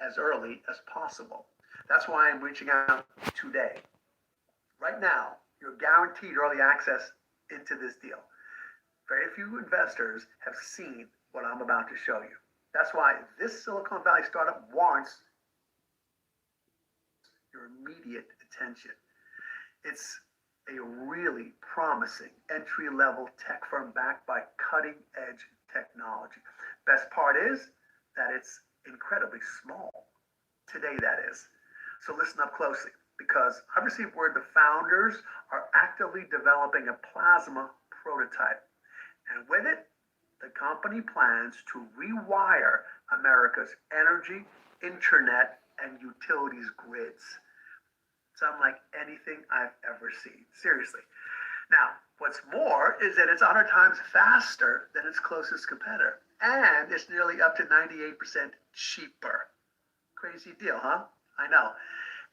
as early as possible. That's why I'm reaching out today. Right now, you're guaranteed early access into this deal. Very few investors have seen what I'm about to show you. That's why this Silicon Valley startup warrants your immediate attention. It's a really promising entry-level tech firm backed by cutting-edge technology. Best part is that it's incredibly small. Today, that is. So listen up closely, because I've received word the founders are actively developing a plasma prototype. And with it, the company plans to rewire America's energy, internet, and utilities grids. Sound like anything I've ever seen. Seriously. Now, what's more is that it's 100 times faster than its closest competitor. And it's nearly up to 98% cheaper. Crazy deal, huh? I know.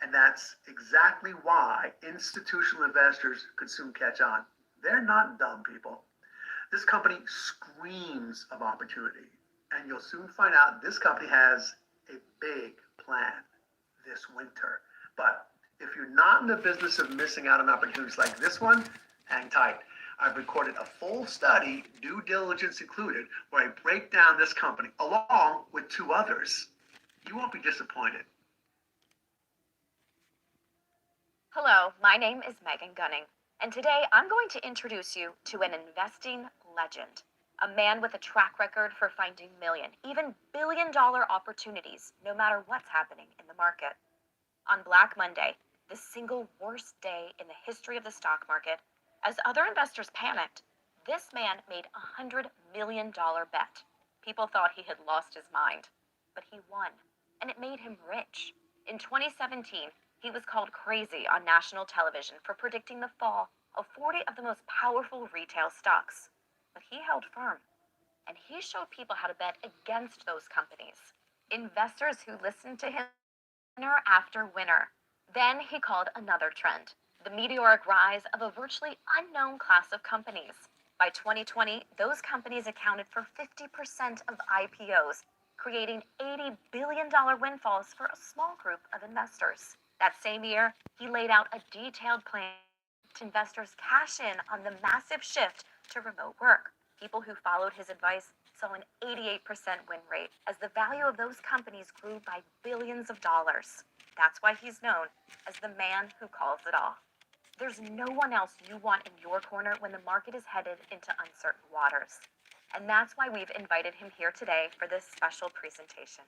And that's exactly why institutional investors could soon catch on. They're not dumb people. This company screams of opportunity. And you'll soon find out this company has a big plan this winter. But if you're not in the business of missing out on opportunities like this one, hang tight. I've recorded a full study, due diligence included, where I break down this company along with two others. You won't be disappointed. Hello, my name is Megan Gunning, and today I'm going to introduce you to an investing legend, a man with a track record for finding million, even billion-dollar opportunities, no matter what's happening in the market. On Black Monday, the single worst day in the history of the stock market, as other investors panicked, this man made a $100 million bet. People thought he had lost his mind, but he won, and it made him rich. In 2017, he was called crazy on national television for predicting the fall of 40 of the most powerful retail stocks. But he held firm, and he showed people how to bet against those companies. Investors who listened to him, winner after winner. Then he called another trend, the meteoric rise of a virtually unknown class of companies. By 2020, those companies accounted for 50% of IPOs, creating $80 billion windfalls for a small group of investors. That same year, he laid out a detailed plan to investors cash in on the massive shift to remote work. People who followed his advice saw an 88% win rate as the value of those companies grew by billions of dollars. That's why he's known as the man who calls it all. There's no one else you want in your corner when the market is headed into uncertain waters. And that's why we've invited him here today for this special presentation.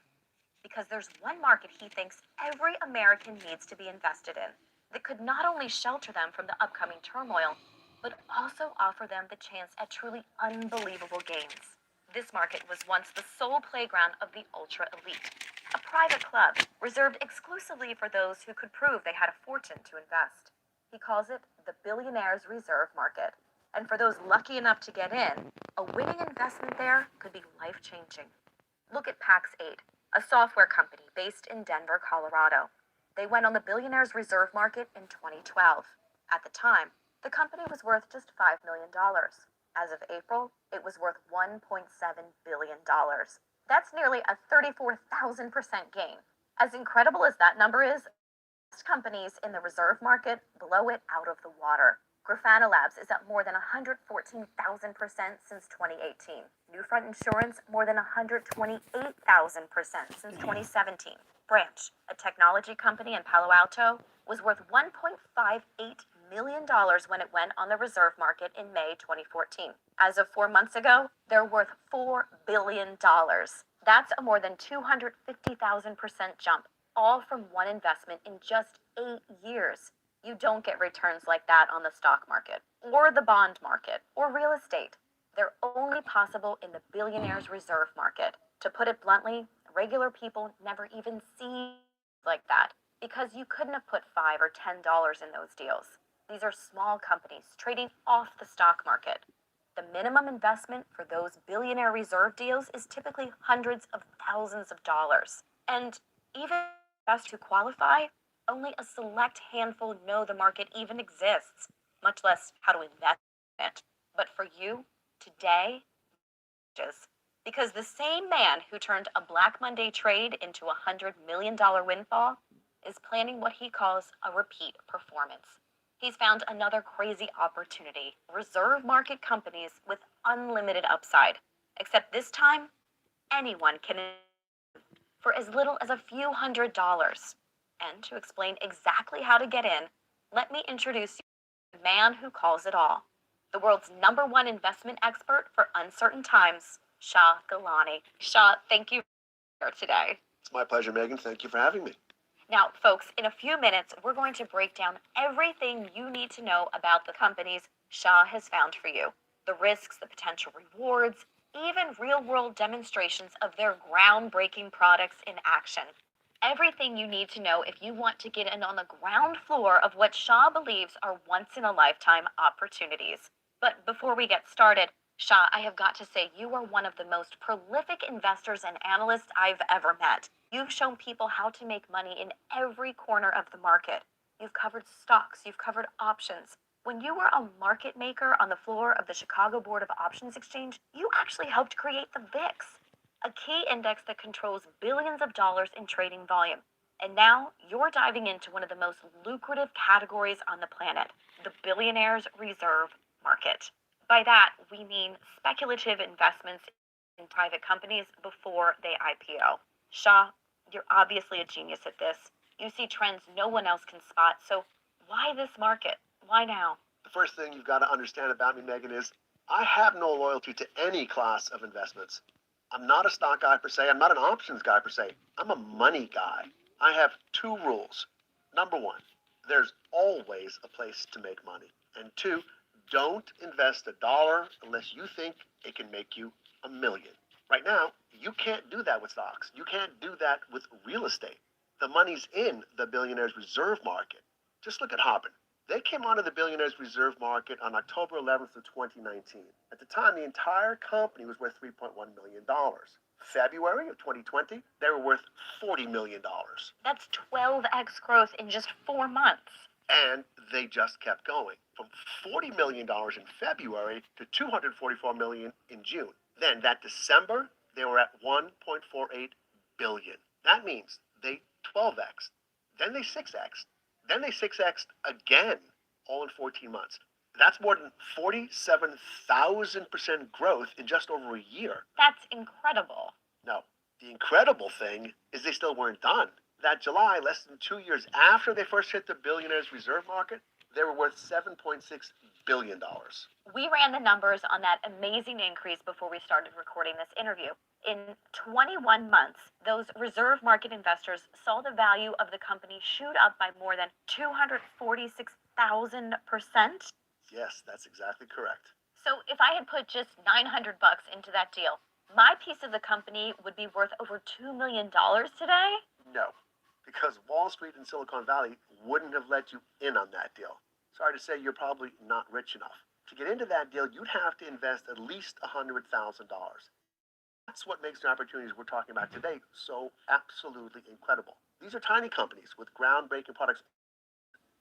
Because there's one market he thinks every American needs to be invested in that could not only shelter them from the upcoming turmoil, but also offer them the chance at truly unbelievable gains. This market was once the sole playground of the ultra elite, a private club reserved exclusively for those who could prove they had a fortune to invest. He calls it the billionaire's reserve market. And for those lucky enough to get in, a winning investment there could be life-changing. Look at Pax8, a software company based in Denver, Colorado. They went on the billionaire's reserve market in 2012. At the time, the company was worth just $5 million. As of April, it was worth $1.7 billion. That's nearly a 34,000% gain. As incredible as that number is, companies in the reserve market blow it out of the water. Grafana Labs is up more than 114,000% since 2018. Newfront Insurance more than 128,000% since 2017. Branch, a technology company in Palo Alto, was worth $1.58 million when it went on the reserve market in May 2014. As of 4 months ago, they're worth $4 billion. That's a more than 250,000% jump, all from one investment in just 8 years. You don't get returns like that on the stock market, or the bond market, or real estate. They're only possible in the billionaire's reserve market. To put it bluntly, regular people never even see like that, because you couldn't have put $5 or $10 in those deals. These are small companies trading off the stock market. The minimum investment for those billionaire reserve deals is typically hundreds of thousands of dollars. And even investors who qualify, only a select handful know the market even exists, much less how to invest in it. But for you, today, Because the same man who turned a Black Monday trade into a $100 million windfall is planning what he calls a repeat performance. He's found another crazy opportunity: reserve market companies with unlimited upside. Except this time, anyone can for as little as a few $100s. And to explain exactly how to get in, let me introduce you to the man who calls it all, the world's #1 investment expert for uncertain times, Shah Galani. Shah, thank you for being here today. It's my pleasure, Megan. Thank you for having me. Now, folks, in a few minutes, we're going to break down everything you need to know about the companies Shah has found for you: the risks, the potential rewards, even real world demonstrations of their groundbreaking products in action. Everything you need to know if you want to get in on the ground floor of what Shah believes are once in a lifetime opportunities. But before we get started, Shah, I have got to say, you are one of the most prolific investors and analysts I've ever met. You've shown people how to make money in every corner of the market. You've covered stocks, you've covered options. When you were a market maker on the floor of the Chicago Board of Options Exchange, you actually helped create the VIX, a key index that controls billions of dollars in trading volume. And now you're diving into one of the most lucrative categories on the planet, the billionaire's reserve market. By that, we mean speculative investments in private companies before they IPO. Shah, you're obviously a genius at this. You see trends no one else can spot. So why this market? Why now? The first thing you've got to understand about me, Megan, is I have no loyalty to any class of investments. I'm not a stock guy per se. I'm not an options guy per se. I'm a money guy. I have two rules. Number one, there's always a place to make money. And two, don't invest $1 unless you think it can make you $1 million. Right now, you can't do that with stocks. You can't do that with real estate. The money's in the billionaire's reserve market. Just look at Hopin. They came onto the billionaire's reserve market on October 11th of 2019. At the time, the entire company was worth $3.1 million. February of 2020, they were worth $40 million. That's 12x growth in just 4 months. And they just kept going from $40 million in February to $244 million in June. Then that December, they were at $1.48 billion. That means they 12x. Then they 6x. Then they 6x again, all in 14 months. That's more than 47,000% growth in just over a year. That's incredible. No, the incredible thing is they still weren't done. That July, less than 2 years after they first hit the billionaire's reserve market, they were worth $7.6 billion. We ran the numbers on that amazing increase before we started recording this interview. In 21 months, those reserve market investors saw the value of the company shoot up by more than 246,000%. Yes, that's exactly correct. So if I had put just $900 into that deal, my piece of the company would be worth over $2 million today? No, because Wall Street and Silicon Valley wouldn't have let you in on that deal. Sorry to say, you're probably not rich enough. To get into that deal, you'd have to invest at least $100,000. That's what makes the opportunities we're talking about today so absolutely incredible. These are tiny companies with groundbreaking products,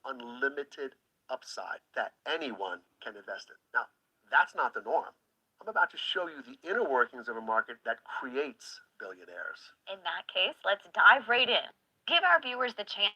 unlimited upside that anyone can invest in. Now, that's not the norm. I'm about to show you the inner workings of a market that creates billionaires. In that case, let's dive right in. Give our viewers the chance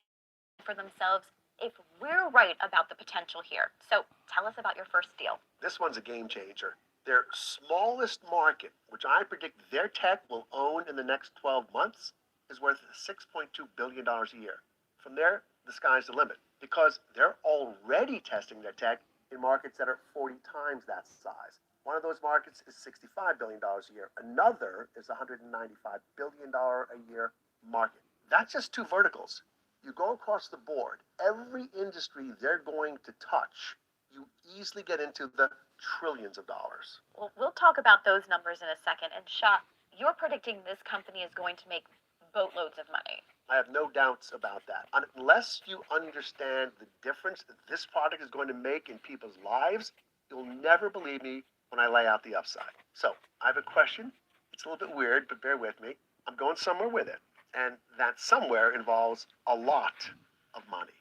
for themselves if we're right about the potential here. So tell us about your first deal. This one's a game changer. Their smallest market, which I predict their tech will own in the next 12 months, is worth $6.2 billion a year. From there, the sky's the limit, because they're already testing their tech in markets that are 40 times that size. One of those markets is $65 billion a year. Another is $195 billion a year market. That's just two verticals. You go across the board, every industry they're going to touch, you easily get into the trillions of dollars. Well, we'll talk about those numbers in a second. And Shah, you're predicting this company is going to make boatloads of money. I have no doubts about that. Unless you understand the difference that this product is going to make in people's lives, you'll never believe me when I lay out the upside. So I have a question. It's a little bit weird, but bear with me. I'm going somewhere with it. And that somewhere involves a lot of money.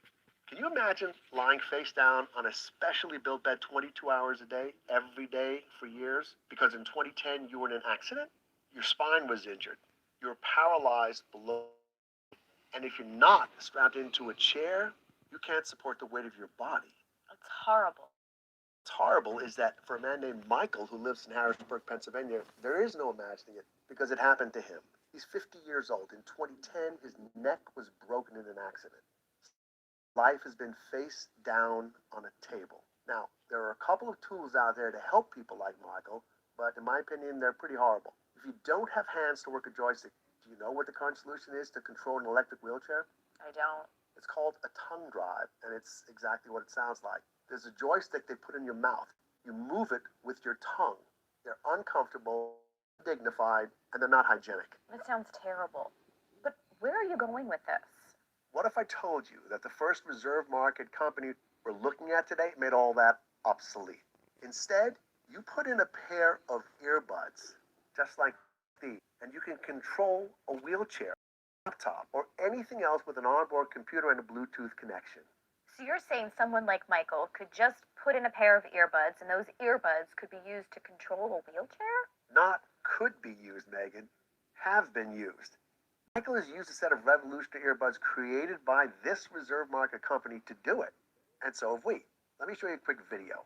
Can you imagine lying face down on a specially built bed 22 hours a day, every day for years? Because in 2010 you were in an accident? your spine was injured, you're paralyzed below, and if you're not strapped into a chair, you can't support the weight of your body. It's horrible. What's horrible is that for a man named Michael who lives in Harrisburg, Pennsylvania, there is no imagining it because it happened to him. He's 50 years old. In 2010, his neck was broken in an accident. Life has been face down on a table. Now, there are a couple of tools out there to help people like Michael, but in my opinion, they're pretty horrible. If you don't have hands to work a joystick, do you know what the current solution is to control an electric wheelchair? I don't. It's called a tongue drive, and it's exactly what it sounds like. There's a joystick they put in your mouth. You move it with your tongue. They're uncomfortable, dignified, and they're not hygienic. That sounds terrible. But where are you going with this? What if I told you that the first reserve market company we're looking at today made all that obsolete? Instead, you put in a pair of earbuds, just like these, and you can control a wheelchair, laptop, or anything else with an onboard computer and a Bluetooth connection. So you're saying someone like Michael could just put in a pair of earbuds and those earbuds could be used to control a wheelchair? Not could be used, Megan, have been used. Michael has used a set of revolutionary earbuds created by this reserve market company to do it. And so have we. Let me show you a quick video.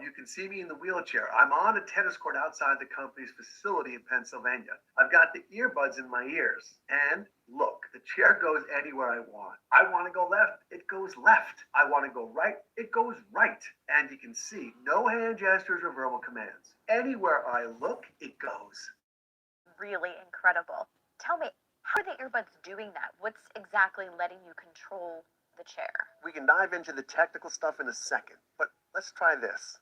You can see me in the wheelchair. I'm on a tennis court outside the company's facility in Pennsylvania. I've got the earbuds in my ears. And look, the chair goes anywhere I want. I want to go left, it goes left. I want to go right, it goes right. And you can see no hand gestures or verbal commands. Anywhere I look, it goes. Really incredible. Tell me, how are the earbuds doing that? What's exactly letting you control the chair? We can dive into the technical stuff in a second, but let's try this.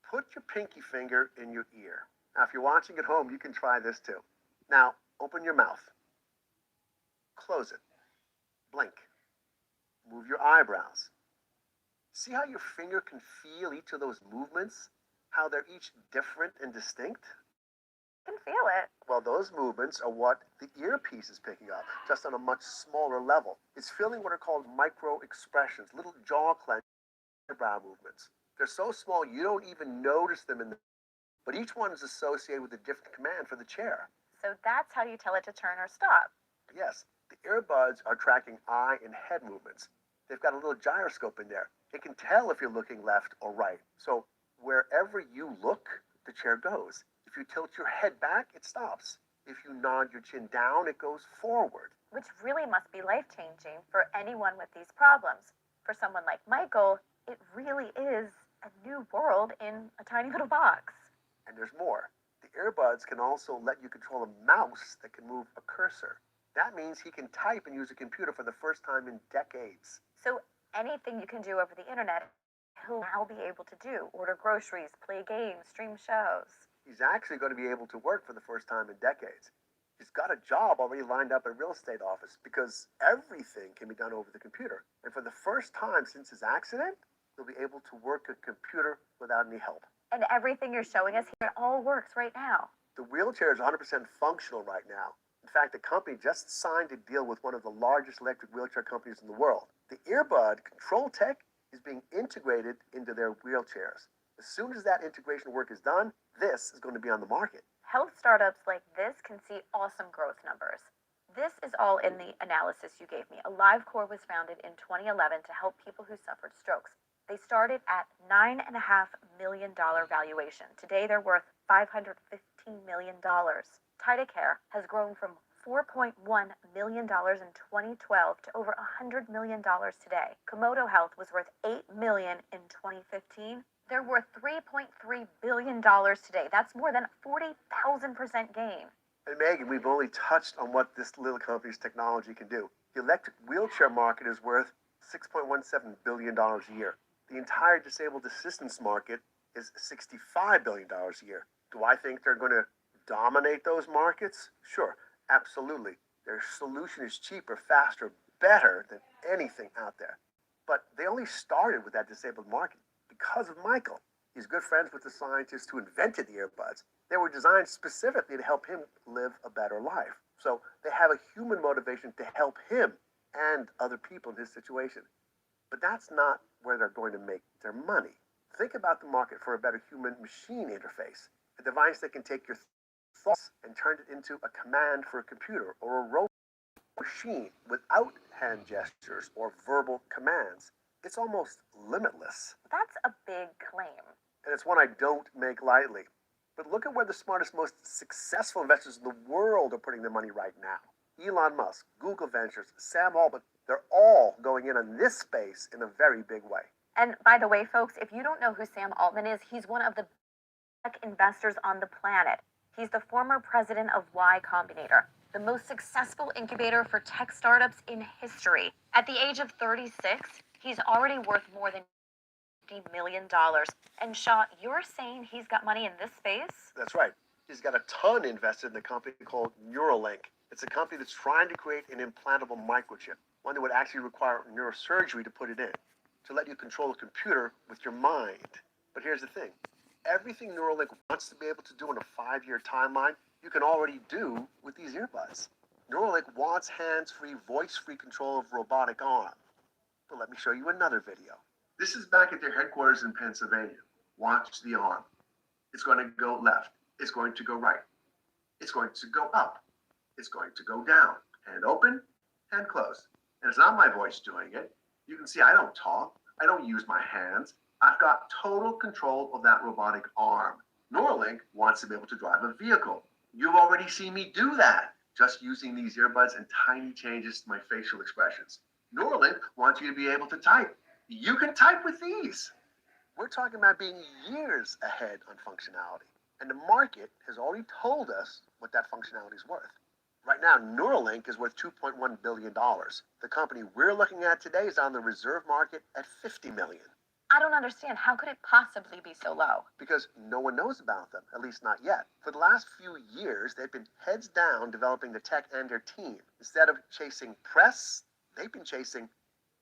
Put your pinky finger in your ear. Now, if you're watching at home, you can try this too. Now, open your mouth. Close it. Blink. Move your eyebrows. See how your finger can feel each of those movements? How they're each different and distinct? I can feel it. Well, those movements are what the earpiece is picking up, just on a much smaller level. It's feeling what are called micro expressions, little jaw clenching eyebrow movements. They're so small you don't even notice them but each one is associated with a different command for the chair. So that's how you tell it to turn or stop. Yes, the earbuds are tracking eye and head movements. They've got a little gyroscope in there. It can tell if you're looking left or right. So wherever you look, the chair goes. If you tilt your head back, it stops. If you nod your chin down, it goes forward. Which really must be life-changing for anyone with these problems. For someone like Michael, it really is a new world in a tiny little box. And there's more. The earbuds can also let you control a mouse that can move a cursor. That means he can type and use a computer for the first time in decades. So anything you can do over the internet, he'll now be able to do. Order groceries, play games, stream shows. He's actually going to be able to work for the first time in decades. He's got a job already lined up at a real estate office because everything can be done over the computer. And for the first time since his accident, he'll be able to work a computer without any help. And everything you're showing us here, it all works right now. The wheelchair is 100% functional right now. In fact, the company just signed a deal with one of the largest electric wheelchair companies in the world. The earbud control tech is being integrated into their wheelchairs. As soon as that integration work is done, this is going to be on the market. Health startups like this can see awesome growth numbers. This is all in the analysis you gave me. AliveCore was founded in 2011 to help people who suffered strokes. They started at $9.5 million valuation. Today they're worth $515 million. TidaCare has grown from $4.1 million in 2012 to over $100 million today. Komodo Health was worth $8 million in 2015. They're worth $3.3 billion today. That's more than a 40,000% gain. And Megan, we've only touched on what this little company's technology can do. The electric wheelchair market is worth $6.17 billion a year. The entire disabled assistance market is $65 billion a year. Do I think they're going to dominate those markets? Sure, absolutely. Their solution is cheaper, faster, better than anything out there. But they only started with that disabled market because of Michael. He's good friends with the scientists who invented the earbuds. They were designed specifically to help him live a better life. So they have a human motivation to help him and other people in his situation. But that's not where they're going to make their money. Think about the market for a better human-machine interface, a device that can take your thoughts and turned it into a command for a computer or a robot machine without hand gestures or verbal commands, it's almost limitless. That's a big claim. And it's one I don't make lightly. But look at where the smartest, most successful investors in the world are putting their money right now. Elon Musk, Google Ventures, Sam Altman, they're all going in on this space in a very big way. And by the way, folks, if you don't know who Sam Altman is, he's one of the tech investors on the planet. He's the former president of Y Combinator, the most successful incubator for tech startups in history. At the age of 36, he's already worth more than $50 million. And Shaw, you're saying he's got money in this space? That's right. He's got a ton invested in the company called Neuralink. It's a company that's trying to create an implantable microchip, one that would actually require neurosurgery to put it in, to let you control a computer with your mind. But here's the thing. Everything Neuralink wants to be able to do in a 5-year timeline, you can already do with these earbuds. Neuralink wants hands-free, voice-free control of robotic arm. But let me show you another video. This is back at their headquarters in Pennsylvania. Watch the arm. It's going to go left. It's going to go right. It's going to go up. It's going to go down. Hand open, hand closed. And it's not my voice doing it. You can see I don't talk. I don't use my hands. I've got total control of that robotic arm. Neuralink wants to be able to drive a vehicle. You've already seen me do that, just using these earbuds and tiny changes to my facial expressions. Neuralink wants you to be able to type. You can type with these. We're talking about being years ahead on functionality. And the market has already told us what that functionality is worth. Right now, Neuralink is worth $2.1 billion. The company we're looking at today is on the reserve market at $50 million. I don't understand. How could it possibly be so low? Because no one knows about them, at least not yet. For the last few years, they've been heads down developing the tech and their team. Instead of chasing press, they've been chasing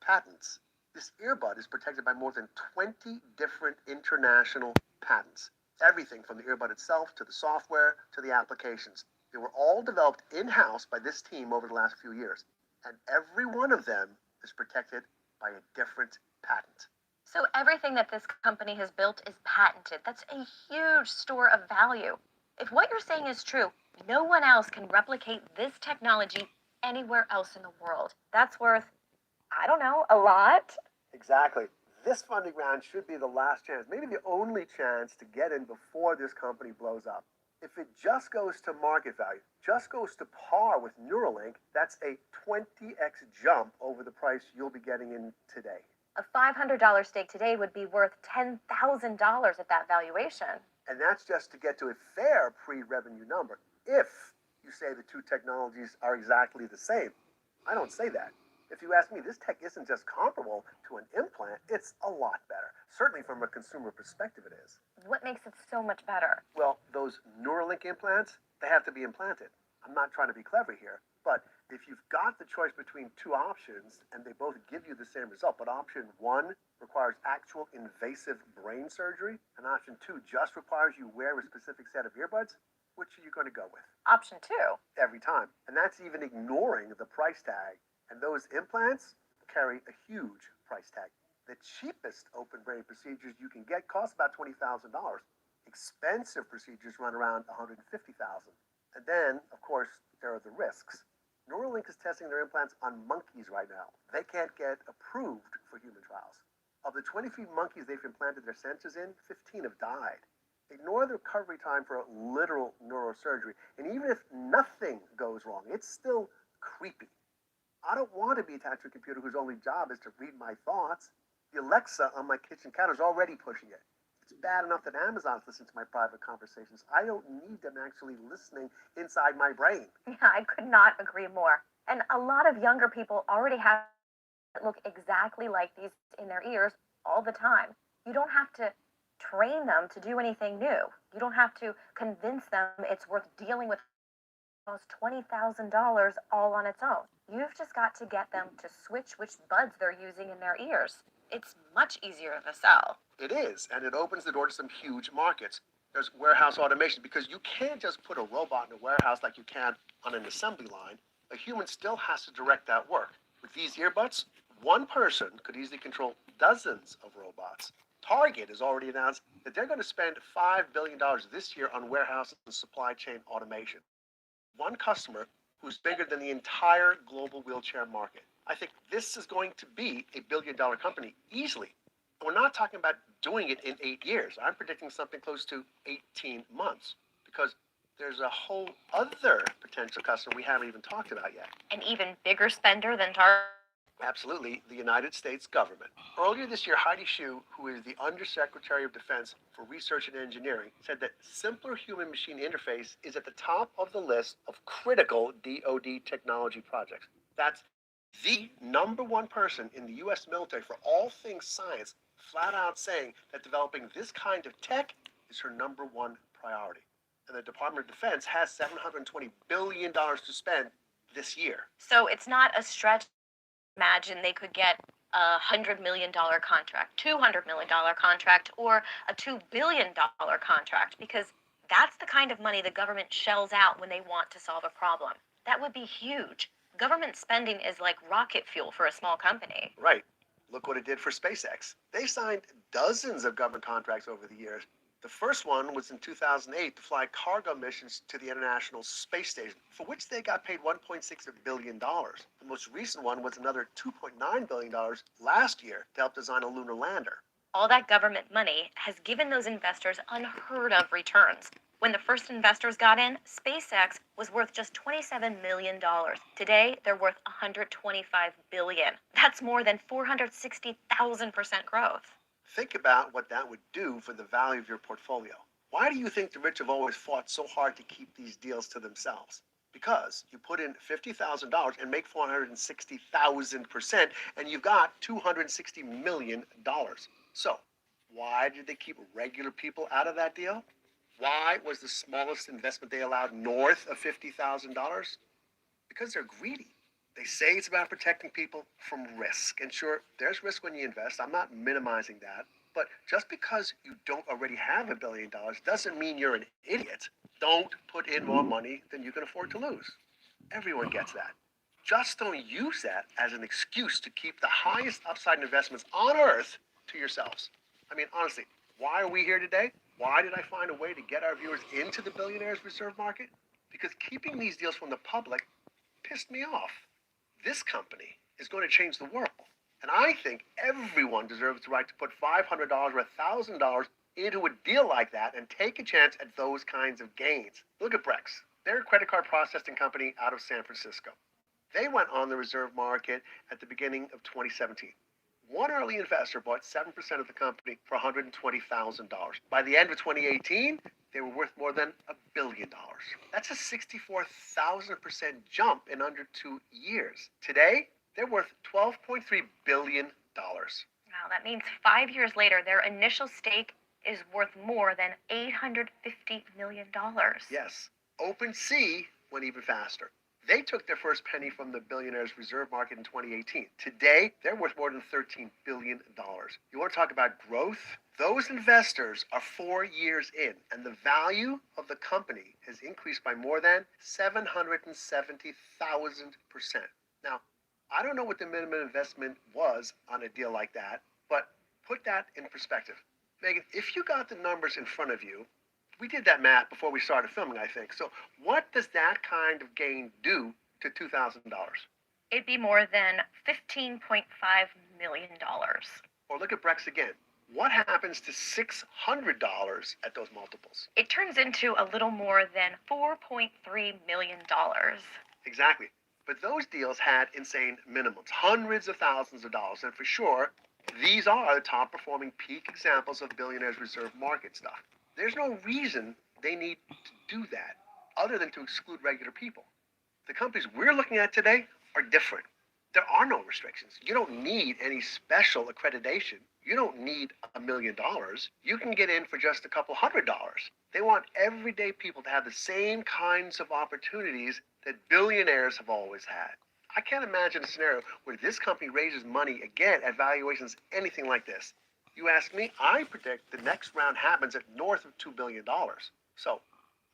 patents. This earbud is protected by more than 20 different international patents. Everything from the earbud itself to the software to the applications. They were all developed in-house by this team over the last few years. And every one of them is protected by a different patent. So everything that this company has built is patented. That's a huge store of value. If what you're saying is true, no one else can replicate this technology anywhere else in the world. That's worth, I don't know, a lot? Exactly. This funding round should be the last chance, maybe the only chance to get in before this company blows up. If it just goes to market value, just goes to par with Neuralink, that's a 20x jump over the price you'll be getting in today. A $500 stake today would be worth $10,000 at that valuation. And that's just to get to a fair pre-revenue number. If you say the two technologies are exactly the same. I don't say that. If you ask me, this tech isn't just comparable to an implant, it's a lot better. Certainly from a consumer perspective it is. What makes it so much better? Well, those Neuralink implants, they have to be implanted. I'm not trying to be clever here, but if you've got the choice between two options and they both give you the same result, but option one requires actual invasive brain surgery and option two just requires you wear a specific set of earbuds, which are you going to go with? Option two. Every time. And that's even ignoring the price tag. And those implants carry a huge price tag. The cheapest open brain procedures you can get cost about $20,000. Expensive procedures run around $150,000. And then, of course, there are the risks. Neuralink is testing their implants on monkeys right now. They can't get approved for human trials. Of the 23 monkeys they've implanted their sensors in, 15 have died. Ignore the recovery time for a literal neurosurgery. And even if nothing goes wrong, it's still creepy. I don't want to be attached to a computer whose only job is to read my thoughts. The Alexa on my kitchen counter is already pushing it. It's bad enough that Amazon's listening to my private conversations. I don't need them actually listening inside my brain. Yeah, I could not agree more. And a lot of younger people already have that look exactly like these in their ears all the time. You don't have to train them to do anything new. You don't have to convince them it's worth dealing with almost $20,000 all on its own. You've just got to get them to switch which buds they're using in their ears. It's much easier of a sell. It is, and it opens the door to some huge markets. There's warehouse automation, because you can't just put a robot in a warehouse like you can on an assembly line. A human still has to direct that work. With these earbuds, one person could easily control dozens of robots. Target has already announced that they're going to spend $5 billion this year on warehouse and supply chain automation. One customer who's bigger than the entire global wheelchair market. I think this is going to be a billion-dollar company easily. We're not talking about doing it in 8 years. I'm predicting something close to 18 months because there's a whole other potential customer we haven't even talked about yet. An even bigger spender than Target? Absolutely, the United States government. Earlier this year, Heidi Shyu, who is the Undersecretary of Defense for Research and Engineering, said that simpler human-machine interface is at the top of the list of critical DoD technology projects. That's the number one person in the U.S. military for all things science, flat out saying that developing this kind of tech is her number one priority. And the Department of Defense has $720 billion to spend this year. So it's not a stretch. Imagine they could get a $100 million contract, $200 million contract, or a $2 billion contract, because that's the kind of money the government shells out when they want to solve a problem. That would be huge. Government spending is like rocket fuel for a small company. Right. Look what it did for SpaceX. They signed dozens of government contracts over the years. The first one was in 2008 to fly cargo missions to the International Space Station, for which they got paid $1.6 billion. The most recent one was another $2.9 billion last year to help design a lunar lander. All that government money has given those investors unheard of returns. When the first investors got in, SpaceX was worth just $27 million. Today, they're worth $125 billion. That's more than 460,000% growth. Think about what that would do for the value of your portfolio. Why do you think the rich have always fought so hard to keep these deals to themselves? Because you put in $50,000 and make 460,000%, and you've got $260 million. So, why did they keep regular people out of that deal? Why was the smallest investment they allowed north of $50,000? Because they're greedy. They say it's about protecting people from risk. And sure, there's risk when you invest. I'm not minimizing that. But just because you don't already have $1 billion doesn't mean you're an idiot. Don't put in more money than you can afford to lose. Everyone gets that. Just don't use that as an excuse to keep the highest upside investments on earth to yourselves. I mean, honestly, why are we here today? Why did I find a way to get our viewers into the billionaires reserve market? Because keeping these deals from the public pissed me off. This company is going to change the world. And I think everyone deserves the right to put $500 or $1,000 into a deal like that and take a chance at those kinds of gains. Look at Brex. They're a credit card processing company out of San Francisco. They went on the reserve market at the beginning of 2017. One early investor bought 7% of the company for $120,000. By the end of 2018, they were worth more than $1 billion. That's a 64,000% jump in under 2 years. Today, they're worth $12.3 billion. Wow, that means 5 years later, their initial stake is worth more than $850 million. Yes. OpenSea went even faster. They took their first penny from the billionaires reserve market in 2018. Today, they're worth more than $13 billion. You want to talk about growth? Those investors are 4 years in, and the value of the company has increased by more than 770,000%. Now, I don't know what the minimum investment was on a deal like that, but put that in perspective. Megan, if you got the numbers in front of you, we did that math before we started filming, I think. So what does that kind of gain do to $2,000? It'd be more than $15.5 million. Or look at Brex again. What happens to $600 at those multiples? It turns into a little more than $4.3 million. Exactly. But those deals had insane minimums, hundreds of thousands of dollars. And for sure, these are the top performing peak examples of billionaires reserve market stuff. There's no reason they need to do that other than to exclude regular people. The companies we're looking at today are different. There are no restrictions. You don't need any special accreditation. You don't need $1 million. You can get in for just a couple $100. They want everyday people to have the same kinds of opportunities that billionaires have always had. I can't imagine a scenario where this company raises money again at valuations anything like this. You ask me, I predict the next round happens at north of $2 billion. So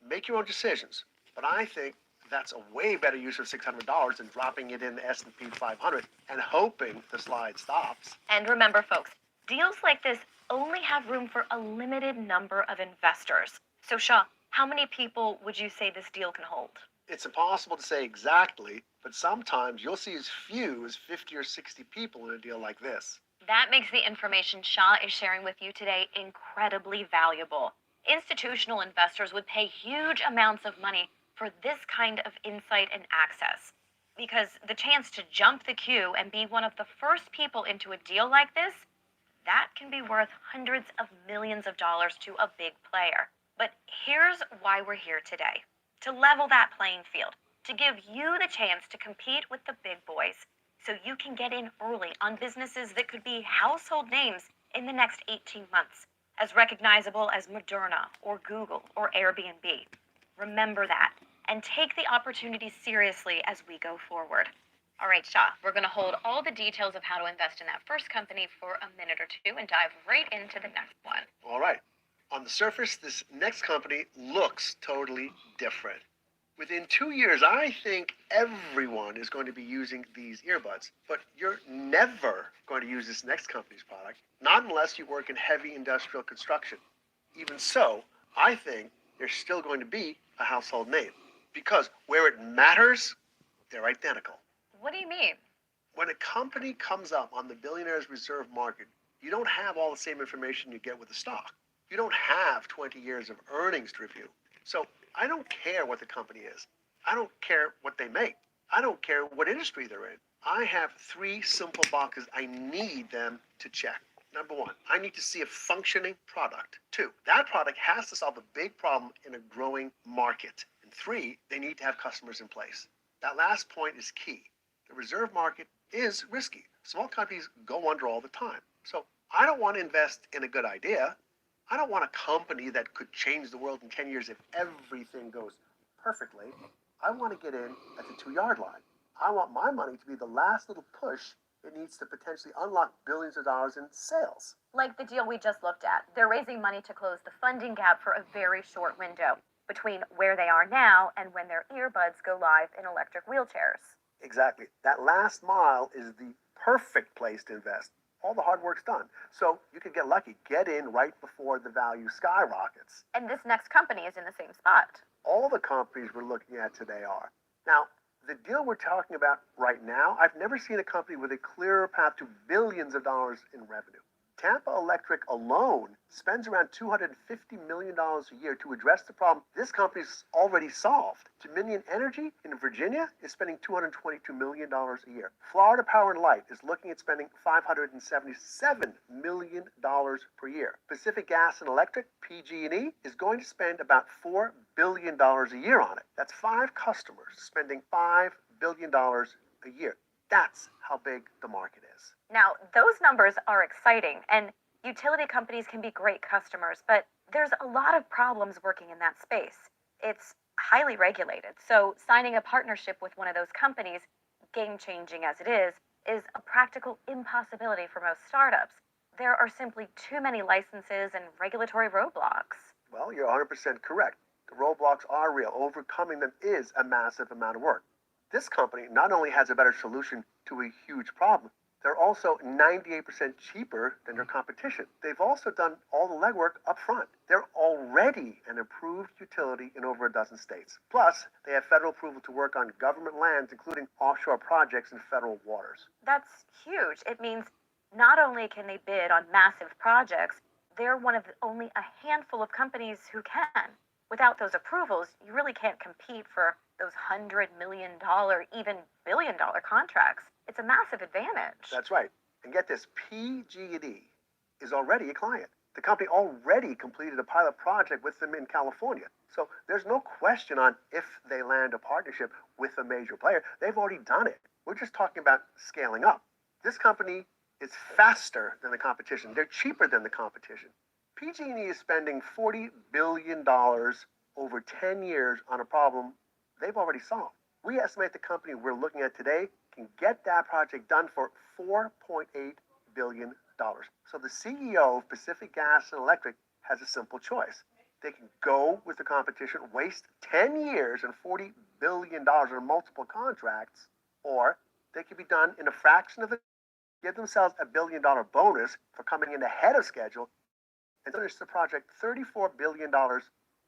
make your own decisions. But I think that's a way better use of $600 than dropping it in the S&P 500 and hoping the slide stops. And remember, folks, deals like this only have room for a limited number of investors. So, Shaw, how many people would you say this deal can hold? It's impossible to say exactly, but sometimes you'll see as few as 50 or 60 people in a deal like this. That makes the information Shaw is sharing with you today incredibly valuable. Institutional investors would pay huge amounts of money for this kind of insight and access. Because the chance to jump the queue and be one of the first people into a deal like this, that can be worth hundreds of millions of dollars to a big player. But here's why we're here today: to level that playing field, to give you the chance to compete with the big boys, so you can get in early on businesses that could be household names in the next 18 months, as recognizable as Moderna or Google or Airbnb. Remember that and take the opportunity seriously as we go forward. All right, Shaw, we're going to hold all the details of how to invest in that first company for a minute or two and dive right into the next one. All right. On the surface, this next company looks totally different. Within 2 years, I think everyone is going to be using these earbuds, but you're never going to use this next company's product, not unless you work in heavy industrial construction. Even so, I think they're still going to be a household name because where it matters, they're identical. What do you mean? When a company comes up on the billionaire's reserve market, you don't have all the same information you get with a stock. You don't have 20 years of earnings to review. So I don't care what the company is. I don't care what they make. I don't care what industry they're in. I have 3 simple boxes I need them to check. Number 1, I need to see a functioning product. 2, that product has to solve a big problem in a growing market. And 3, they need to have customers in place. That last point is key. The reserve market is risky. Small companies go under all the time. So I don't want to invest in a good idea. I don't want a company that could change the world in 10 years if everything goes perfectly. I want to get in at the 2-yard line. I want my money to be the last little push that needs to potentially unlock billions of dollars in sales. Like the deal we just looked at, they're raising money to close the funding gap for a very short window between where they are now and when their earbuds go live in electric wheelchairs. Exactly. That last mile is the perfect place to invest. All the hard work's done. So you could get lucky. Get in right before the value skyrockets. And this next company is in the same spot. All the companies we're looking at today are. Now, the deal we're talking about right now, I've never seen a company with a clearer path to billions of dollars in revenue. Tampa Electric alone spends around $250 million a year to address the problem this company's already solved. Dominion Energy in Virginia is spending $222 million a year. Florida Power and Light is looking at spending $577 million per year. Pacific Gas and Electric, PG&E, is going to spend about $4 billion a year on it. That's 5 customers spending $5 billion a year. That's how big the market is. Now, those numbers are exciting, and utility companies can be great customers, but there's a lot of problems working in that space. It's highly regulated, so signing a partnership with one of those companies, game-changing as it is a practical impossibility for most startups. There are simply too many licenses and regulatory roadblocks. Well, you're 100% correct. The roadblocks are real. Overcoming them is a massive amount of work. This company not only has a better solution to a huge problem, they're also 98% cheaper than their competition. They've also done all the legwork up front. They're already an approved utility in over a dozen states. Plus, they have federal approval to work on government lands, including offshore projects in federal waters. That's huge. It means not only can they bid on massive projects, they're one of only a handful of companies who can. Without those approvals, you really can't compete for those $100 million, even billion-dollar contracts. It's a massive advantage. That's right. And get this, PG&E is already a client. The company already completed a pilot project with them in California. So there's no question on if they land a partnership with a major player. They've already done it. We're just talking about scaling up. This company is faster than the competition. They're cheaper than the competition. PG&E is spending $40 billion over 10 years on a problem they've already solved. We estimate the company we're looking at today can get that project done for $4.8 billion. So the CEO of Pacific Gas and Electric has a simple choice. They can go with the competition, waste 10 years and $40 billion on multiple contracts, or they can be done in a fraction of the give themselves a $1 billion bonus for coming in ahead of schedule, and finish the project $34 billion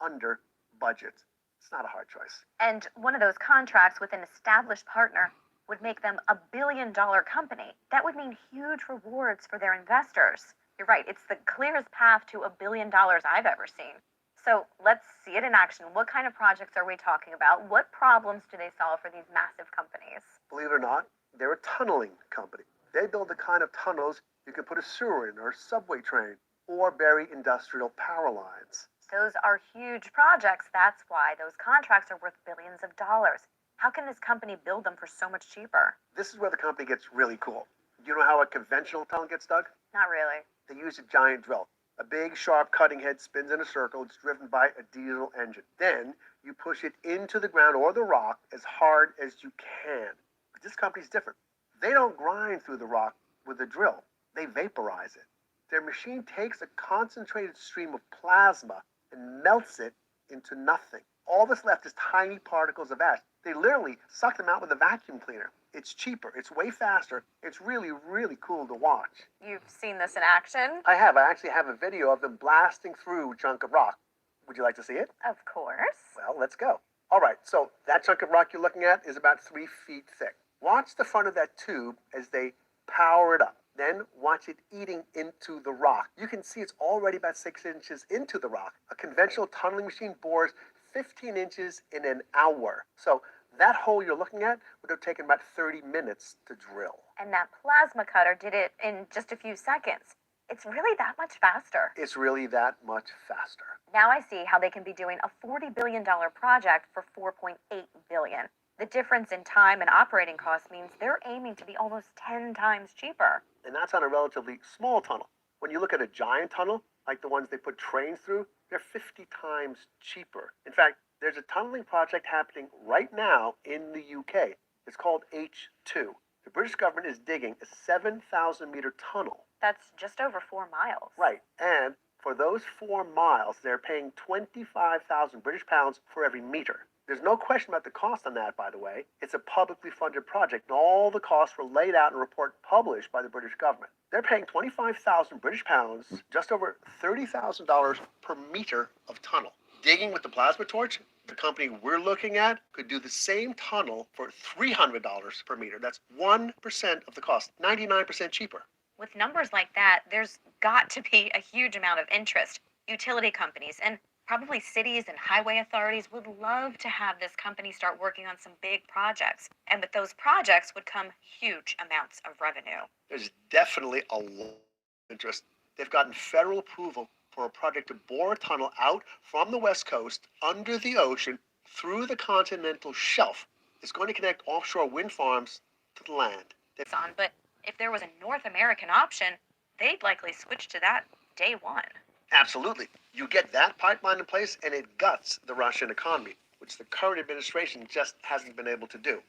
under budget. It's not a hard choice. And one of those contracts with an established partner would make them a $1 billion company. That would mean huge rewards for their investors. You're right, it's the clearest path to $1 billion I've ever seen. So let's see it in action. What kind of projects are we talking about? What problems do they solve for these massive companies? Believe it or not, they're a tunneling company. They build the kind of tunnels you can put a sewer in or a subway train or bury industrial power lines. Those are huge projects. That's why those contracts are worth billions of dollars. How can this company build them for so much cheaper? This is where the company gets really cool. Do you know how a conventional tunnel gets dug? Not really. They use a giant drill. A big, sharp cutting head spins in a circle. It's driven by a diesel engine. Then you push it into the ground or the rock as hard as you can. But this company's different. They don't grind through the rock with a drill. They vaporize it. Their machine takes a concentrated stream of plasma and melts it into nothing. All that's left is tiny particles of ash. They literally suck them out with a vacuum cleaner. It's cheaper. It's way faster. It's really, really cool to watch. You've seen this in action? I have. I actually have a video of them blasting through a chunk of rock. Would you like to see it? Of course. Well, let's go. All right, so that chunk of rock you're looking at is about 3 feet thick. Watch the front of that tube as they power it up. Then watch it eating into the rock. You can see it's already about 6 inches into the rock. A conventional tunneling machine bores 15 inches in an hour. So that hole you're looking at would have taken about 30 minutes to drill. And that plasma cutter did it in just a few seconds. It's really that much faster. It's really that much faster. Now I see how they can be doing a $40 billion project for $4.8 billion. The difference in time and operating costs means they're aiming to be almost 10 times cheaper. And that's on a relatively small tunnel. When you look at a giant tunnel, like the ones they put trains through, they're 50 times cheaper. In fact, there's a tunneling project happening right now in the UK. It's called H2. The British government is digging a 7,000 meter tunnel. That's just over 4 miles. Right. And for those 4 miles, they're paying 25,000 British pounds for every meter. There's no question about the cost on that, by the way. It's a publicly funded project, and all the costs were laid out in a report published by the British government. They're paying 25,000 British pounds, just over $30,000 per meter of tunnel. Digging with the plasma torch, the company we're looking at could do the same tunnel for $300 per meter. That's 1% of the cost, 99% cheaper. With numbers like that, there's got to be a huge amount of interest. Utility companies and probably cities and highway authorities would love to have this company start working on some big projects. And with those projects would come huge amounts of revenue. There's definitely a lot of interest. They've gotten federal approval for a project to bore a tunnel out from the West Coast under the ocean through the continental shelf. It's going to connect offshore wind farms to the land. But if there was a North American option, they'd likely switch to that day one. Absolutely. You get that pipeline in place and it guts the Russian economy, which the current administration just hasn't been able to do.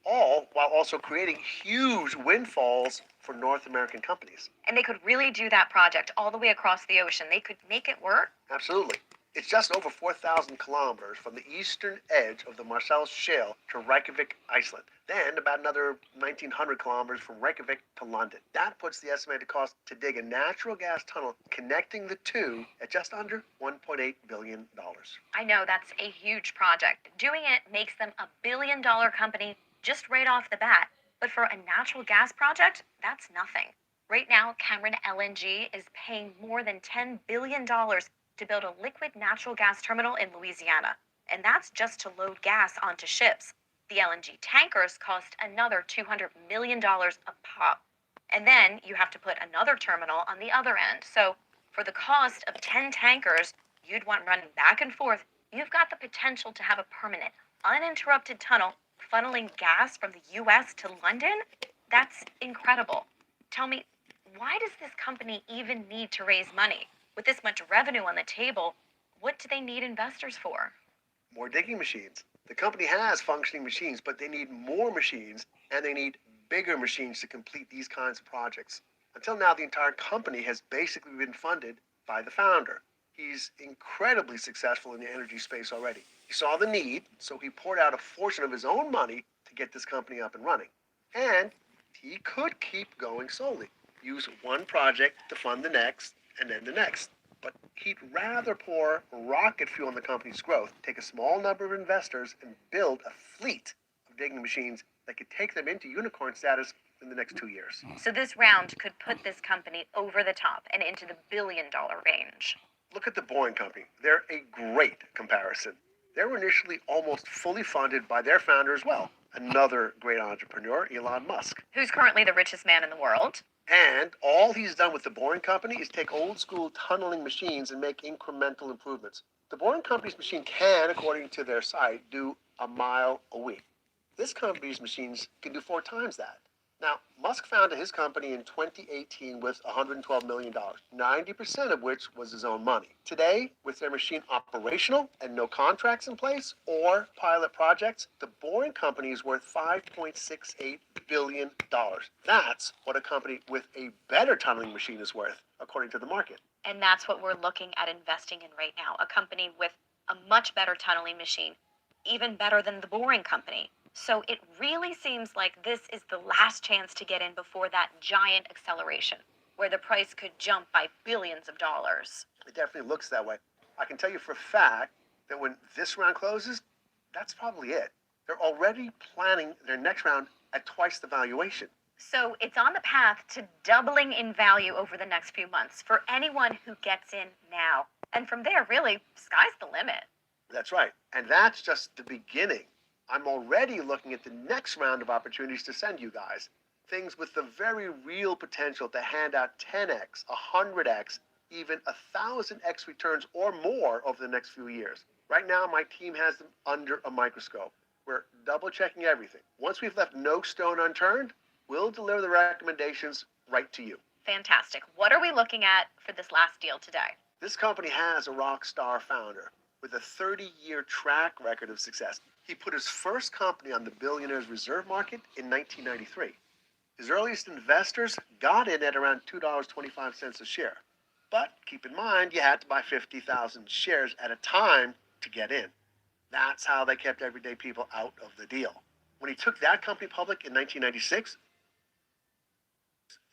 All while also creating huge windfalls for North American companies. And they could really do that project all the way across the ocean. They could make it work. Absolutely. It's just over 4,000 kilometers from the eastern edge of the Marseilles Shale to Reykjavik, Iceland. Then about another 1,900 kilometers from Reykjavik to London. That puts the estimated cost to dig a natural gas tunnel connecting the two at just under $1.8 billion. I know that's a huge project. Doing it makes them a $1 billion company just right off the bat. But for a natural gas project, that's nothing. Right now, Cameron LNG is paying more than $10 billion to build a liquid natural gas terminal in Louisiana. And that's just to load gas onto ships. The LNG tankers cost another $200 million a pop. And then you have to put another terminal on the other end. So for the cost of 10 tankers you'd want running back and forth, you've got the potential to have a permanent, uninterrupted tunnel funneling gas from the US to London? That's incredible. Tell me, why does this company even need to raise money? With this much revenue on the table, what do they need investors for? More digging machines. The company has functioning machines, but they need more machines, and they need bigger machines to complete these kinds of projects. Until now, the entire company has basically been funded by the founder. He's incredibly successful in the energy space already. He saw the need, so he poured out a portion of his own money to get this company up and running. And He could keep going solely, use one project to fund the next, and then the next. But he'd rather pour rocket fuel on the company's growth, take a small number of investors, and build a fleet of digging machines that could take them into unicorn status in the next 2 years. So this round could put this company over the top and into the billion-dollar range. Look at the Boring Company. They're a great comparison. They were initially almost fully funded by their founder as well, another great entrepreneur, Elon Musk. Who's currently the richest man in the world. And all he's done with the Boring Company is take old school tunneling machines and make incremental improvements. The Boring Company's machine can, according to their site, do a mile a week. This company's machines can do 4 times that. Now, Musk founded his company in 2018 with $112 million, 90% of which was his own money. Today, with their machine operational and no contracts in place or pilot projects, the Boring Company is worth $5.68 billion. That's what a company with a better tunneling machine is worth, according to the market. And that's what we're looking at investing in right now. A company with a much better tunneling machine, even better than the Boring Company. So it really seems like this is the last chance to get in before that giant acceleration, where the price could jump by billions of dollars. It definitely looks that way. I can tell you for a fact that when this round closes, that's probably it. They're already planning their next round at twice the valuation. So it's on the path to doubling in value over the next few months for anyone who gets in now. And from there, really, sky's the limit. That's right. And that's just the beginning. I'm already looking at the next round of opportunities to send you guys. Things with the very real potential to hand out 10x, 100x, even 1,000x returns or more over the next few years. Right now, my team has them under a microscope. We're double checking everything. Once we've left no stone unturned, we'll deliver the recommendations right to you. Fantastic. What are we looking at for this last deal today? This company has a rock star founder with a 30-year track record of success. He put his first company on the Billionaires Reserve Market in 1993. His earliest investors got in at around $2.25 a share. But keep in mind, you had to buy 50,000 shares at a time to get in. That's how they kept everyday people out of the deal. When he took that company public in 1996,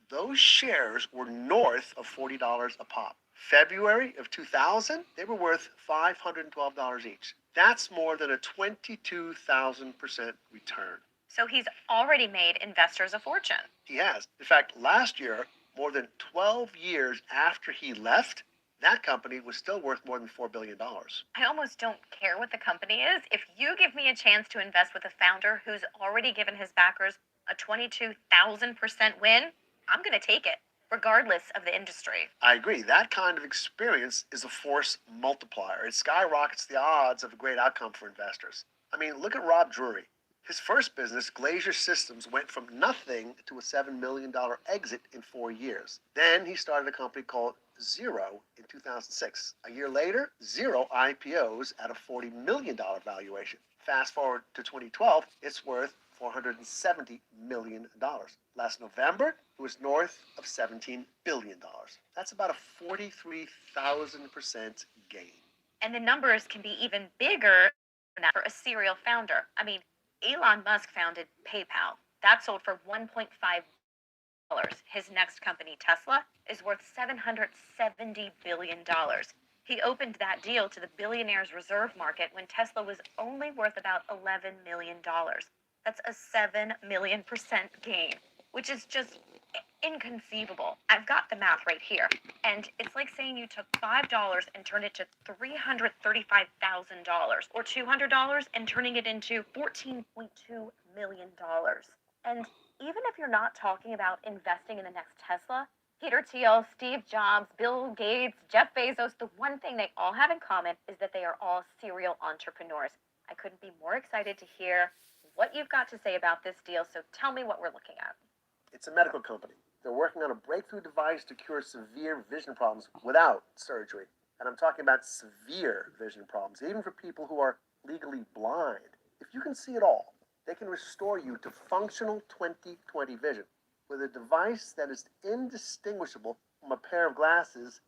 those shares were north of $40 a pop. February of 2000, they were worth $512 each. That's more than a 22,000% return. So he's already made investors a fortune. He has. In fact, last year, more than 12 years after he left, that company was still worth more than $4 billion. I almost don't care what the company is. If you give me a chance to invest with a founder who's already given his backers a 22,000% win, I'm going to take it, regardless of the industry. I agree. That kind of experience is a force multiplier. It skyrockets the odds of a great outcome for investors. I mean, look at Rob Drury. His first business, Glacier Systems, went from nothing to a $7 million exit in 4 years. Then he started a company called Zero in 2006. A year later, Zero IPOs at a $40 million valuation. Fast forward to 2012, it's worth $470 million. Last November, it was north of $17 billion. That's about a 43,000% gain. And the numbers can be even bigger than that for a serial founder. I mean, Elon Musk founded PayPal. That sold for $1.5 billion. His next company, Tesla, is worth $770 billion. He opened that deal to the Billionaires Reserve Market when Tesla was only worth about $11 million. That's a 7 million% gain, which is just inconceivable. I've got the math right here. And it's like saying you took $5 and turned it to $335,000, or $200 and turning it into $14.2 million. And even if you're not talking about investing in the next Tesla, Peter Thiel, Steve Jobs, Bill Gates, Jeff Bezos, the one thing they all have in common is that they are all serial entrepreneurs. I couldn't be more excited to hear what you've got to say about this deal, so tell me what we're looking at. It's a medical company. They're working on a breakthrough device to cure severe vision problems without surgery. And I'm talking about severe vision problems, even for people who are legally blind. If you can see it all, they can restore you to functional 20/20 vision with a device that is indistinguishable from a pair of glasses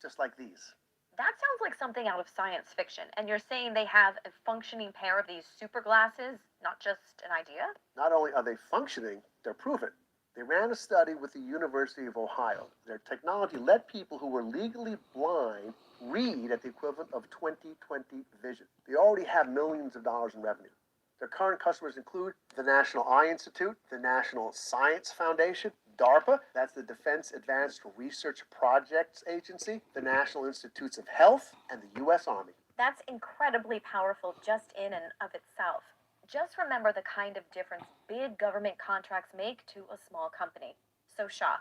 just like these. That sounds like something out of science fiction, and you're saying they have a functioning pair of these super glasses, not just an idea? Not only are they functioning, They're proven. They ran a study with the University of Ohio. Their technology let people who were legally blind read at the equivalent of 20/20 vision. They already have millions of dollars in revenue. Their current customers include the National Eye Institute, the National Science Foundation, DARPA, that's the Defense Advanced Research Projects Agency, the National Institutes of Health, and the U.S. Army. That's incredibly powerful just in and of itself. Just remember the kind of difference big government contracts make to a small company. So, Shah,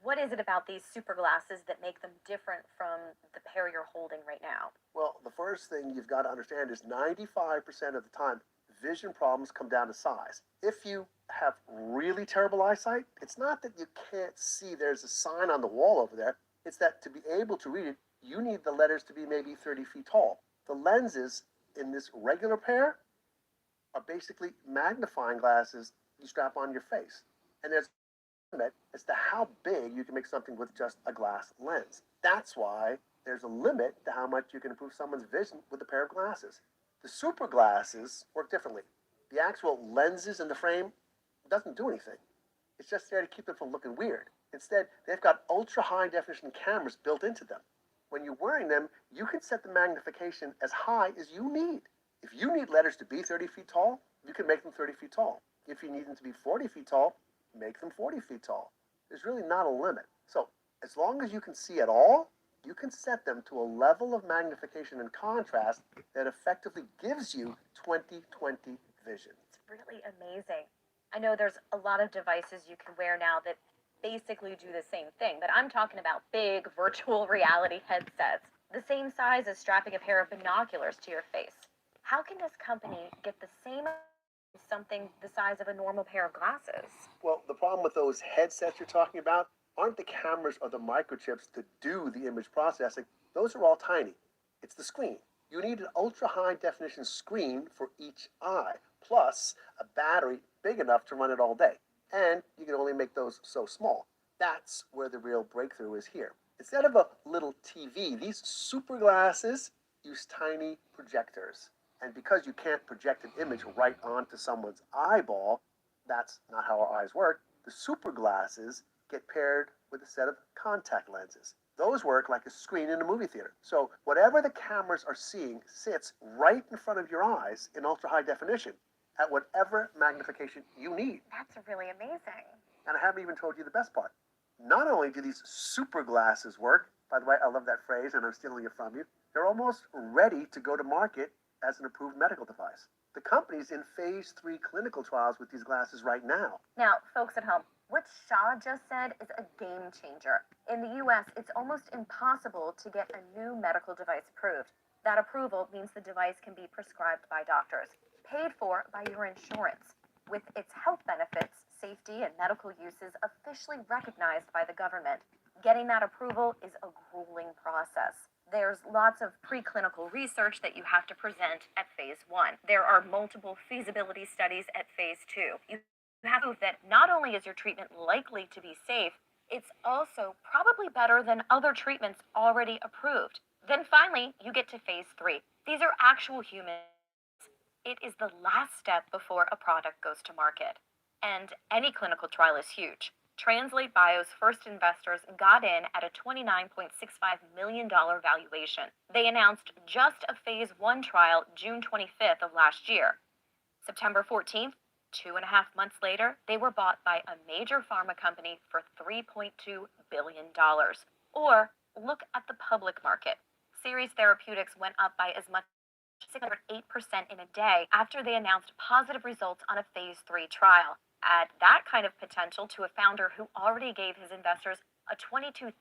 what is it about these super glasses that make them different from the pair you're holding right now? Well, the first thing you've got to understand is 95% of the time, vision problems come down to size. If you have really terrible eyesight, it's not that you can't see there's a sign on the wall over there. It's that to be able to read it, you need the letters to be maybe 30 feet tall. The lenses in this regular pair are basically magnifying glasses you strap on your face. And there's a limit as to how big you can make something with just a glass lens. That's why there's a limit to how much you can improve someone's vision with a pair of glasses. The super glasses work differently. The actual lenses in the frame doesn't do anything. It's just there to keep them from looking weird. Instead, they've got ultra high definition cameras built into them. When you're wearing them, you can set the magnification as high as you need. If you need letters to be 30 feet tall, you can make them 30 feet tall. If you need them to be 40 feet tall, make them 40 feet tall. There's really not a limit. So as long as you can see at all, you can set them to a level of magnification and contrast that effectively gives you 20/20 vision. It's really amazing. I know there's a lot of devices you can wear now that basically do the same thing, but I'm talking about big virtual reality headsets, the same size as strapping a pair of binoculars to your face. How can this company get the same something the size of a normal pair of glasses? Well, the problem with those headsets you're talking about aren't the cameras or the microchips that do the image processing. Those are all tiny. It's the screen. You need an ultra high definition screen for each eye, plus a battery big enough to run it all day. And you can only make those so small. That's where the real breakthrough is here. Instead of a little TV, these super glasses use tiny projectors. And because you can't project an image right onto someone's eyeball, that's not how our eyes work, the super glasses get paired with a set of contact lenses. Those work like a screen in a movie theater. So whatever the cameras are seeing sits right in front of your eyes in ultra high definition at whatever magnification you need. That's really amazing. And I haven't even told you the best part. Not only do these super glasses work, by the way, I love that phrase and I'm stealing it from you, they're almost ready to go to market as an approved medical device. The company's in phase 3 clinical trials with these glasses right now. Now, folks at home, what Shah just said is a game changer. In the US, it's almost impossible to get a new medical device approved. That approval means the device can be prescribed by doctors, paid for by your insurance, with its health benefits, safety, and medical uses officially recognized by the government. Getting that approval is a grueling process. There's lots of preclinical research that you have to present at phase 1. There are multiple feasibility studies at phase 2. You have to prove that not only is your treatment likely to be safe, it's also probably better than other treatments already approved. Then finally, you get to phase 3. These are actual humans. It is the last step before a product goes to market. And any clinical trial is huge. Translate Bio's first investors got in at a $29.65 million valuation. They announced just a phase 1 trial June 25th of last year. September 14th, 2.5 months later, they were bought by a major pharma company for $3.2 billion. Or look at the public market. Seres Therapeutics went up by as much as 608% in a day after they announced positive results on a phase 3 trial. Add that kind of potential to a founder who already gave his investors a 22,000%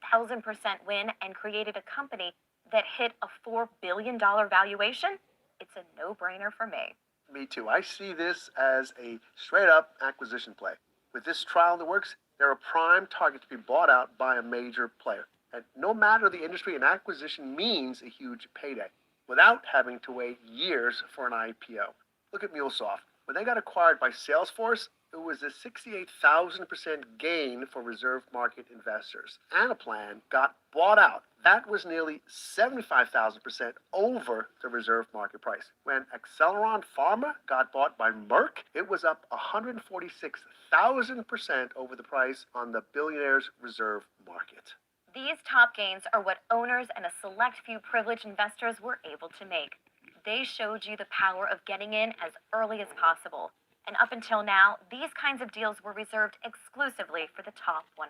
win and created a company that hit a $4 billion valuation, it's a no-brainer for me. Me too. I see this as a straight-up acquisition play. With this trial in the works, they're a prime target to be bought out by a major player. And no matter the industry, an acquisition means a huge payday without having to wait years for an IPO. Look at MuleSoft. When they got acquired by Salesforce, It was a 68,000% gain for reserve market investors. Anaplan got bought out. That was nearly 75,000% over the reserve market price. When Acceleron Pharma got bought by Merck, it was up 146,000% over the price on the billionaire's reserve market. These top gains are what owners and a select few privileged investors were able to make. They showed you the power of getting in as early as possible. And up until now, these kinds of deals were reserved exclusively for the top 1%.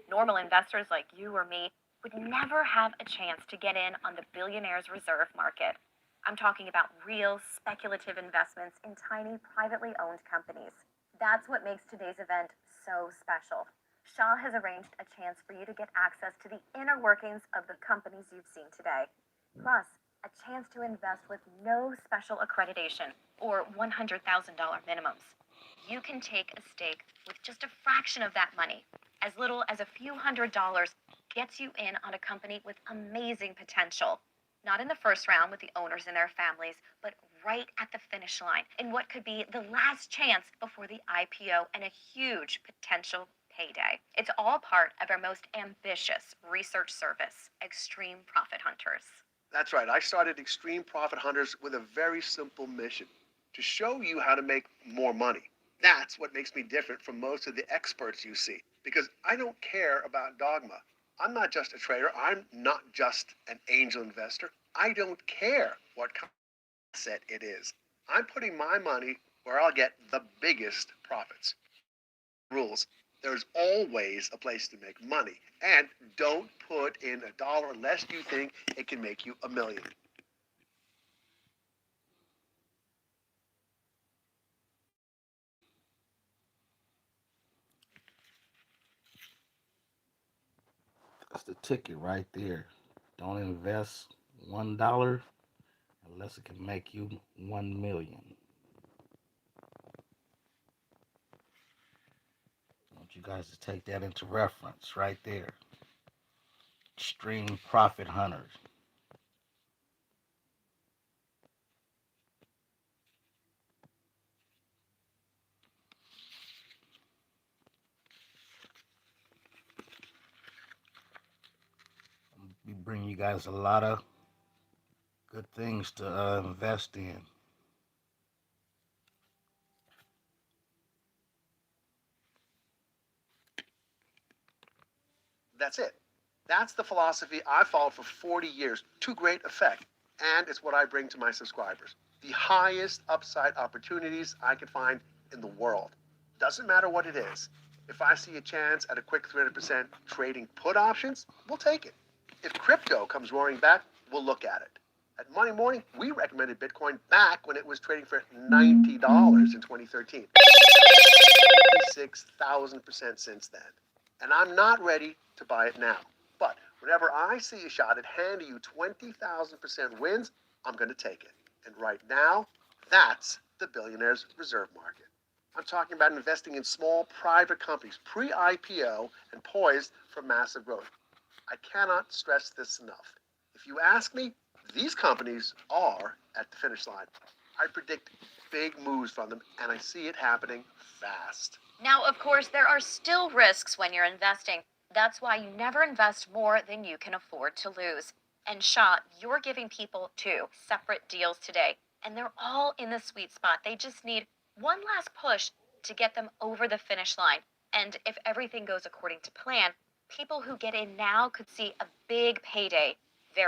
Normal investors like you or me would never have a chance to get in on the billionaire's reserve market. I'm talking about real speculative investments in tiny privately owned companies. That's what makes today's event so special. Shaw has arranged a chance for you to get access to the inner workings of the companies you've seen today. Plus, a chance to invest with no special accreditation or $100,000 minimums. You can take a stake with just a fraction of that money. As little as a few $100s gets you in on a company with amazing potential. Not in the first round with the owners and their families, but right at the finish line in what could be the last chance before the IPO and a huge potential payday. It's all part of our most ambitious research service, Extreme Profit Hunters. That's right. I started Extreme Profit Hunters with a very simple mission: to show you how to make more money. That's what makes me different from most of the experts you see, because I don't care about dogma. I'm not just a trader. I'm not just an angel investor. I don't care what asset it is. I'm putting my money where I'll get the biggest profits. Rules. There's always a place to make money. And don't put in $1 unless you think it can make you $1 million. That's the ticket right there. Don't invest $1 unless it can make you 1 million. I want you guys to take that into reference right there. Extreme Profit Hunters. We bring you guys a lot of good things to invest in. That's it. That's the philosophy I followed for 40 years to great effect. And it's what I bring to my subscribers. The highest upside opportunities I can find in the world. Doesn't matter what it is. If I see a chance at a quick 300% trading put options, we'll take it. If crypto comes roaring back, we'll look at it. At Money Morning, we recommended Bitcoin back when it was trading for $90 in 2013. 56,000% since then. And I'm not ready to buy it now. But whenever I see a shot at handing you 20,000% wins, I'm going to take it. And right now, that's the billionaire's reserve market. I'm talking about investing in small private companies, pre-IPO and poised for massive growth. I cannot stress this enough. If you ask me, these companies are at the finish line. I predict big moves from them, and I see it happening fast. Now, of course, there are still risks when you're investing. That's why you never invest more than you can afford to lose. And Shaw, you're giving people 2 separate deals today, and they're all in the sweet spot. They just need one last push to get them over the finish line. And if everything goes according to plan, people who get in now could see a big payday